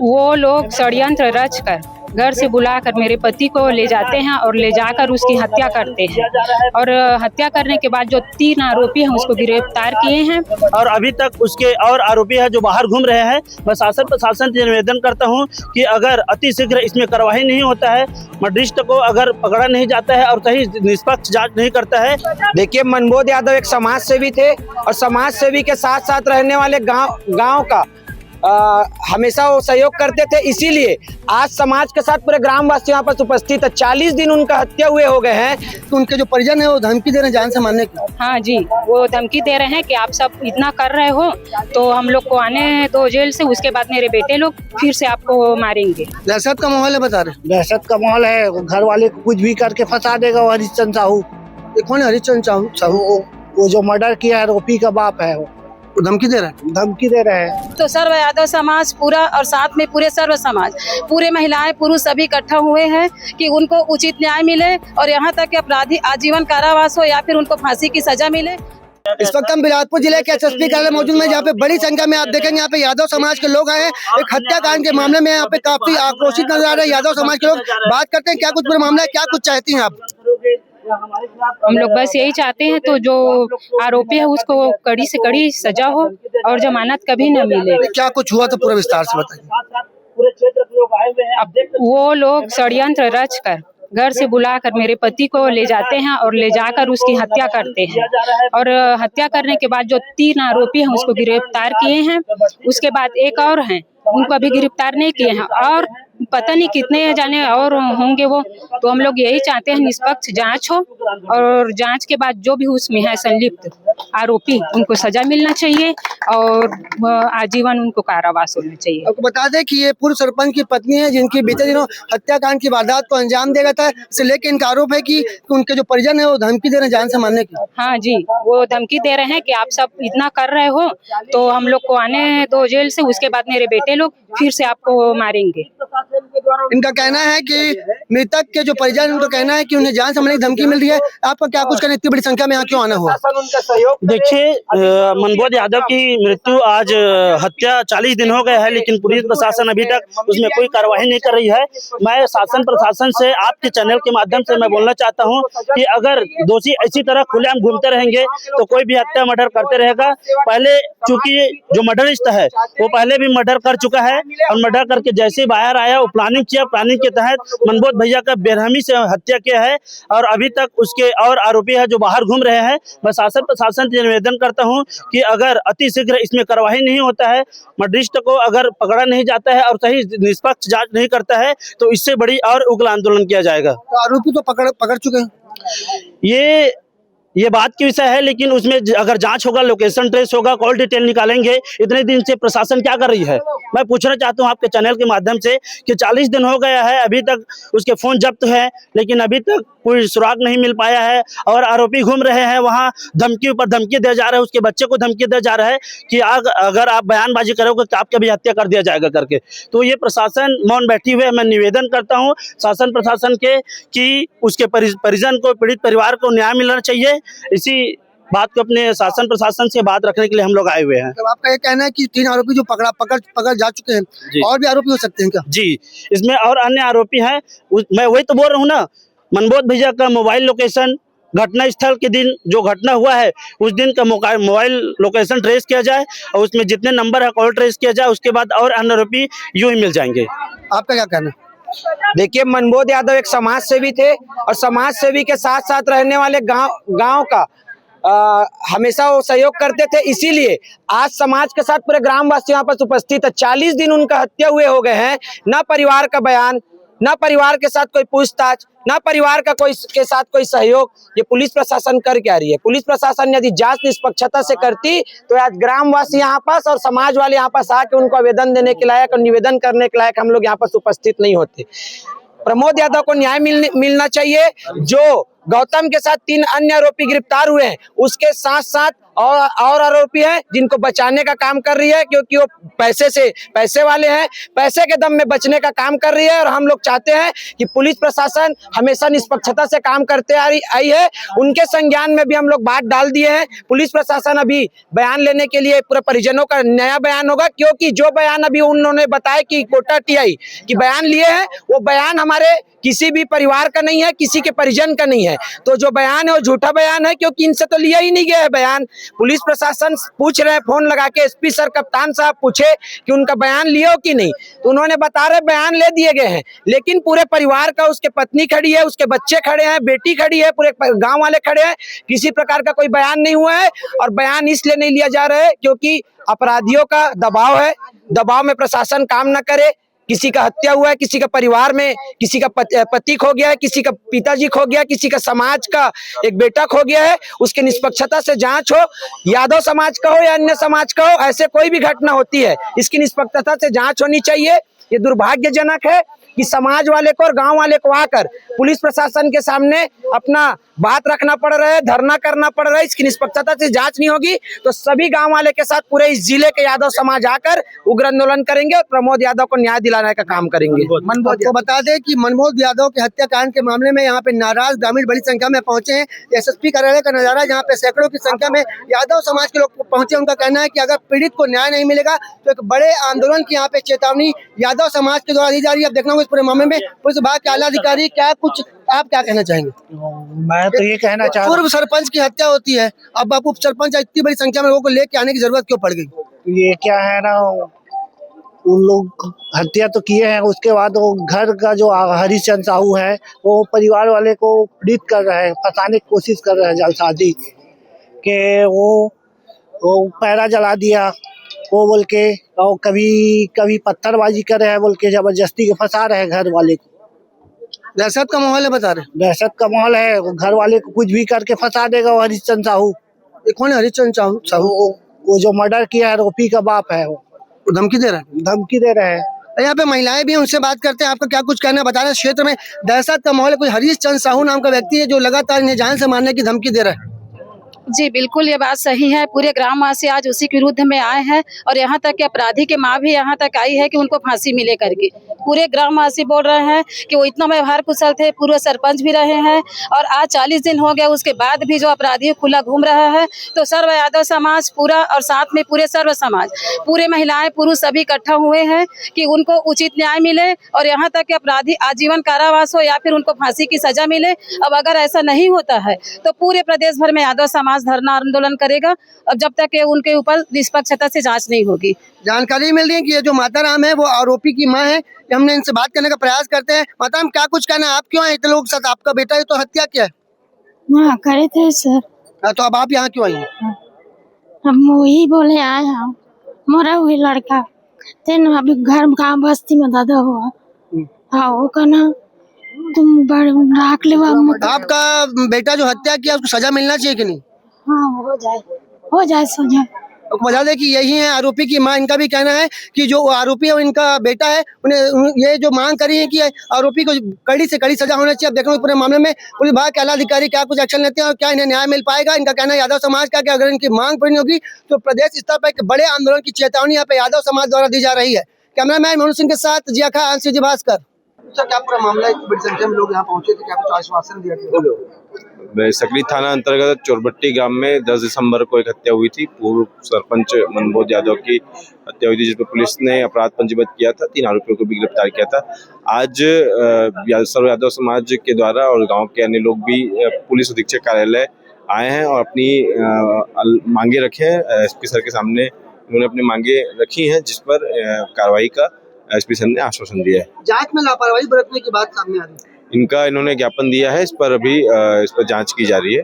वो लोग षड्यंत्र रच कर घर से बुलाकर मेरे पति को ले जाते हैं और ले जाकर उसकी हत्या करते हैं। और हत्या करने के बाद जो 3 आरोपी हैं उसको गिरफ्तार किए हैं और अभी तक उसके और आरोपी हैं जो बाहर घूम रहे हैं। मैं शासन प्रशासन से निवेदन करता हूं कि अगर अति शीघ्र इसमें कार्रवाई नहीं होता है, मर्डरिस्ट को अगर पकड़ा नहीं जाता है और सही निष्पक्ष जांच नहीं करता है। देखिए, मनबोध यादव एक समाज सेवी थे और समाज सेवी के साथ साथ रहने वाले गांव का हमेशा वो सहयोग करते थे। इसीलिए आज समाज के साथ पूरे ग्रामवासी यहाँ पर उपस्थित है। 40 दिन उनका हत्या हुए हो गए हैं। तो उनके जो परिजन है वो धमकी दे रहे हैं जान से मारने की। हाँ जी, वो धमकी दे रहे हैं कि आप सब इतना कर रहे हो तो हम लोग को आने दो जेल से, उसके बाद मेरे बेटे लोग फिर से आपको मारेंगे। दहशत का माहौल है बता रहे। दहशत का माहौल है, घर वाले को कुछ भी करके फंसा देगा। वो हरिश्चंद्र साहू, कौन है हरिश्चंद्र साहू? वो जो मर्डर किया है, आरोपी का बाप है। वो धमकी दे रहे हैं। धमकी दे रहे हैं। तो सर्व यादव समाज पूरा और साथ में पूरे सर्व समाज, पूरे महिलाएं पुरुष सभी इकट्ठा हुए हैं कि उनको उचित न्याय मिले और यहाँ तक कि अपराधी आजीवन कारावास हो या फिर उनको फांसी की सजा मिले। इस वक्त हम बिलासपुर जिले के एसएसपी कार्यालय मौजूद में, जहाँ पे बड़ी संख्या में आप देखेंगे यहाँ पे यादव समाज के लोग आए हैं। एक हत्याकांड के मामले में यहाँ पे काफी आक्रोशित नजर आ रहे हैं यादव समाज के लोग। बात करते हैं क्या कुछ पूरा मामला है, क्या कुछ चाहती हैं आप? हम लोग बस यही चाहते हैं तो जो आरोपी है उसको कड़ी से कड़ी सजा हो और जमानत कभी न मिले। क्या कुछ हुआ तो पूरा विस्तार से बताइए। वो लोग षड्यंत्र रच कर घर से बुलाकर मेरे पति को ले जाते हैं और ले जाकर उसकी हत्या करते हैं। और हत्या करने के बाद जो 3 आरोपी हैं उसको गिरफ्तार किए हैं। उसके बाद एक और हैं, उनको अभी गिरफ्तार नहीं किए हैं और पता नहीं कितने जाने और होंगे वो। तो हम लोग यही चाहते हैं निष्पक्ष जांच हो और जांच के बाद जो भी उसमें है संलिप्त आरोपी उनको सजा मिलना चाहिए और आजीवन उनको कारावास होना चाहिए। आपको बता दें कि ये पूर्व सरपंच की पत्नी है जिनकी बीते दिनों हत्याकांड की वारदात को अंजाम दिया गया था। इसे लेकर इनका आरोप है कि उनके जो परिजन है वो धमकी दे रहे हैं जान से मारने की। हाँ जी, वो धमकी दे रहे हैं कि आप सब इतना कर रहे हो तो हम लोग को आने दो जेल से, उसके बाद मेरे बेटे लोग फिर से आपको मारेंगे। इनका कहना है कि मृतक के जो परिजन उनका कहना है कि उन्हें जान से मारने की धमकी मिल रही है। आपका क्या कुछ कहना, इतनी बड़ी संख्या में यहाँ क्यों आना हुआ? देखिए, मनबोध यादव की मृत्यु आज हत्या 40 दिन हो गए हैं, लेकिन पुलिस प्रशासन अभी तक उसमें कोई कार्रवाई नहीं कर रही है। मैं शासन प्रशासन से आपके चैनल के माध्यम से मैं बोलना चाहता हूं कि अगर दोषी इसी तरह खुलेआम घूमते रहेंगे तो कोई भी हत्या मर्डर करते रहेगा। पहले चूंकि जो मर्डरिस्ट है वो पहले भी मर्डर कर चुका है और मर्डर करके जैसे बाहर आया वो प्लानिंग किया, प्लानिंग के तहत मनबोध भैया का बेरहमी से हत्या किया है और अभी तक उसके और आरोपी है जो बाहर घूम रहे हैं। मैं शासन प्रशासन से निवेदन करता हूं कि अगर अति शीघ्र इसमें कार्रवाई नहीं होता है, मर्डरिस्ट को अगर पकड़ा नहीं जाता है और सही निष्पक्ष जांच नहीं करता है तो इससे बड़ी और उग्र आंदोलन किया जाएगा। तो आरोपी तो पकड़ चुके हैं। ये बात की विषय है, लेकिन उसमें अगर जांच होगा, लोकेशन ट्रेस होगा, कॉल डिटेल निकालेंगे। इतने दिन से प्रशासन क्या कर रही है? मैं पूछना चाहता हूं आपके चैनल के माध्यम से कि 40 दिन हो गया है, अभी तक उसके फोन जब्त है लेकिन अभी तक कोई सुराग नहीं मिल पाया है और आरोपी घूम रहे हैं। वहां धमकी ऊपर धमकी दिया जा रहा है, उसके बच्चे को धमकी दिया जा रहा है कि अगर आप बयानबाजी करोगे तो आपकी भी हत्या कर दिया जाएगा करके। तो ये प्रशासन मौन बैठी हुई है। मैं निवेदन करता हूँ शासन प्रशासन के कि उसके परिजन को, पीड़ित परिवार को न्याय मिलना चाहिए। इसी बात को अपने शासन प्रशासन से बात रखने के लिए हम लोग आए हुए हैं। तो आपका ये कहना है कि 3 आरोपी जो पकड़ जा चुके हैं, और भी आरोपी हो सकते हैं क्या? जी, इसमें और अन्य आरोपी हैं। मैं वही तो बोल रहा हूँ ना, मनबोध भैया का मोबाइल लोकेशन, घटना स्थल के दिन जो घटना हुआ है उस दिन का मोबाइल लोकेशन ट्रेस किया जाए और उसमें जितने नंबर है कॉल ट्रेस किया जाए। उसके बाद और अन्य आरोपी यूं ही मिल जाएंगे। आपका क्या कहना? देखिए, मनबोध यादव एक समाज सेवी थे और समाज सेवी के साथ साथ रहने वाले गांव का हमेशा वो सहयोग करते थे। इसीलिए आज समाज के साथ पूरे ग्रामवासी यहाँ पर उपस्थित है। 40 दिन उनका हत्या हुए हो गए हैं। ना परिवार का बयान, ना परिवार के साथ कोई पूछताछ, ना परिवार का के साथ कोई सहयोग। ये पुलिस प्रशासन कर क्या रही है? पुलिस प्रशासन यदि जांच निष्पक्षता से करती तो आज ग्रामवासी यहाँ पास और समाज वाले यहाँ पास आके उनको आवेदन देने के लायक और निवेदन करने के लायक हम लोग यहाँ पास उपस्थित नहीं होते। प्रमोद यादव को न्याय मिलना चाहिए। जो गौतम के साथ 3 अन्य आरोपी गिरफ्तार हुए हैं। उसके साथ साथ और आरोपी हैं जिनको बचाने का काम कर रही है, क्योंकि वो पैसे वाले हैं, पैसे के दम में बचने का काम कर रही है। और हम लोग चाहते हैं कि पुलिस प्रशासन हमेशा निष्पक्षता से काम करते आई है। उनके संज्ञान में भी हम लोग बात डाल दिए हैं। पुलिस प्रशासन अभी बयान लेने के लिए पूरे परिजनों का नया बयान होगा, क्योंकि जो बयान अभी उन्होंने बताया कि कोटा टीआई की बयान लिए हैं, वो बयान हमारे किसी भी परिवार का नहीं है, किसी के परिजन का नहीं है। तो जो बयान है वो झूठा बयान है, क्योंकि इनसे तो लिया ही नहीं गया है बयान। पुलिस प्रशासन पूछ रहे हैं, फोन लगा के एसपी सर, कप्तान साहब पूछे कि उनका बयान लिए हो कि नहीं, तो उन्होंने बता रहे बयान ले दिए गए हैं। लेकिन पूरे परिवार का, उसके पत्नी खड़ी है, उसके बच्चे खड़े हैं, बेटी खड़ी है, पूरे गाँव वाले खड़े हैं, किसी प्रकार का कोई बयान नहीं हुआ है। और बयान इसलिए नहीं लिया जा रहा है क्योंकि अपराधियों का दबाव है, दबाव में प्रशासन काम न करे। किसी का हत्या हुआ है, किसी का परिवार में किसी का पति खो गया है, किसी का पिताजी खो गया, किसी का समाज का एक बेटा खो गया है, उसके निष्पक्षता से जांच हो, यादव समाज का हो या अन्य समाज का हो, ऐसे कोई भी घटना होती है इसकी निष्पक्षता से जांच होनी चाहिए। ये दुर्भाग्यजनक है कि समाज वाले को और गांव वाले को आकर पुलिस प्रशासन के सामने अपना बात रखना पड़ रहा है, धरना करना पड़ रहा है। इसकी निष्पक्षता से जांच नहीं होगी तो सभी गांव वाले के साथ पूरे इस जिले के यादव समाज आकर उग्र आंदोलन करेंगे और प्रमोद यादव को न्याय दिलाने का काम करेंगे। आपको बता दें कि मनमोहन यादव के हत्याकांड के मामले में यहाँ पे नाराज ग्रामीण बड़ी संख्या में पहुंचे हैं। एसएसपी कार्यालय का नजारा जहाँ पे सैकड़ों की संख्या में यादव समाज के लोग पहुंचे। उनका कहना है कि अगर पीड़ित को न्याय नहीं मिलेगा तो एक बड़े आंदोलन की यहाँ पे चेतावनी यादव समाज के द्वारा दी जा रही है। अब देखना होगा इस पूरे मामले में पुलिस विभाग के आला अधिकारी आप क्या कहना चाहेंगे? मैं तो ये कहना चाहता हूँ, पूर्व सरपंच की हत्या होती है, अब आप उप सरपंच इतनी बड़ी संख्या में लोगों को लेके आने की जरूरत क्यों पड़ गई? ये क्या है ना, उन लोग हत्या तो किए हैं, उसके बाद वो घर का जो हरिचंद साहू है वो परिवार वाले को पीड़ित कर रहे हैं, फंसाने की कोशिश कर रहे हैं जलसाजी के। वो पैरा जला दिया वो बोल के, और कभी पत्थरबाजी कर रहे हैं बोल के जबरदस्ती के फंसा रहे हैं घर वाले को। दहशत का माहौल है बता रहे? दहशत का माहौल है, वो घर वाले को कुछ भी करके फंसा देगा। वो हरिचंद साहू, कौन है हरिचंद साहू? वो जो मर्डर किया है, आरोपी का बाप है। वो धमकी दे रहा है? धमकी दे रहे हैं। यहाँ पे महिलाएं भी हैं, उनसे बात करते हैं। आपका क्या कुछ कहना है? बता रहे क्षेत्र में दहशत का माहौल है। कोई हरीशचंद साहू नाम का व्यक्ति है जो लगातार इन्हें जान से मारने की धमकी दे रहा है। जी बिल्कुल, ये बात सही है। पूरे ग्रामवासी आज उसी के विरुद्ध में आए हैं और यहाँ तक कि अपराधी की माँ भी यहाँ तक आई है कि उनको फांसी मिले करके। पूरे ग्रामवासी बोल रहे हैं कि वो इतना व्यवहार कुशल थे, पूर्व सरपंच भी रहे हैं और आज 40 दिन हो गया उसके बाद भी जो अपराधी खुला घूम रहा है। तो सर्व यादव समाज पूरा और साथ में पूरे सर्व समाज, पूरे महिलाएं पुरुष सभी इकट्ठा हुए हैं कि उनको उचित न्याय मिले और यहाँ तक कि अपराधी आजीवन कारावास हो या फिर उनको फांसी की सजा मिले। अब अगर ऐसा नहीं होता है तो पूरे प्रदेश भर में यादव समाज धरना आंदोलन करेगा अब जब तक उनके ऊपर निष्पक्षता से जांच नहीं होगी। जानकारी मिल रही है कि ये जो माता राम है वो आरोपी की मां है। हमने इनसे बात करने का प्रयास करते हैं। माता राम, क्या कुछ कहना है? आप क्यों आए इतने लोग साथ? आपका बेटा है तो हत्या क्या है? हाँ करे थे सर। तो अब आप यहाँ क्यों आई हैं? हम वही बोले आए हम, मोरा हुई लड़का तेन अभी घर गाँव बस्ती में दादा हुआ। हाँ वो कहना तुम राख ले। आपका बेटा जो हत्या किया उसको सजा मिलना चाहिए कि नहीं? हाँ हो जाए सजा। बता दें कि यही है आरोपी की मां। इनका भी कहना है कि जो आरोपी है इनका बेटा है, उन्हें ये जो मांग करी है कि आरोपी को कड़ी से कड़ी सजा होना चाहिए। अब देखो पूरे मामले में पुलिस विभाग के आला अधिकारी क्या कुछ एक्शन लेते हैं और क्या इन्हें न्याय मिल पाएगा। इनका कहना है यादव समाज का कि अगर इनकी मांग पूरी होगी तो प्रदेश स्तर पर एक बड़े आंदोलन की चेतावनी यहाँ पे यादव समाज द्वारा दी जा रही है। कैमरामैन मोहन सिंह के साथ जिया खान, सीजी भास्कर। सर, क्या पूरा मामला है? बड़ी संख्या में लोग यहाँ पहुंचे थे, क्या कुछ आश्वासन दिया गया? सकली थाना अंतर्गत चोरबट्टी गांव में 10 दिसंबर को एक हत्या हुई थी। पूर्व सरपंच मनमोहन यादव की हत्या हुई थी, जिसमें पुलिस ने अपराध पंजीबद्ध किया था। 3 आरोपियों को भी गिरफ्तार किया था। आज सर्व यादव समाज के द्वारा और गांव के अन्य लोग भी पुलिस अधीक्षक कार्यालय आए हैं और अपनी मांगे रखे हैं। एसपी सर के सामने उन्होंने अपनी मांगे रखी हैं, जिस पर कार्रवाई का एसपी सर ने आश्वासन दिया है। जांच में लापरवाही बरतने की बात सामने आ रही है। इन्होंने ज्ञापन दिया है, इस पर अभी इस पर जांच की जा रही है।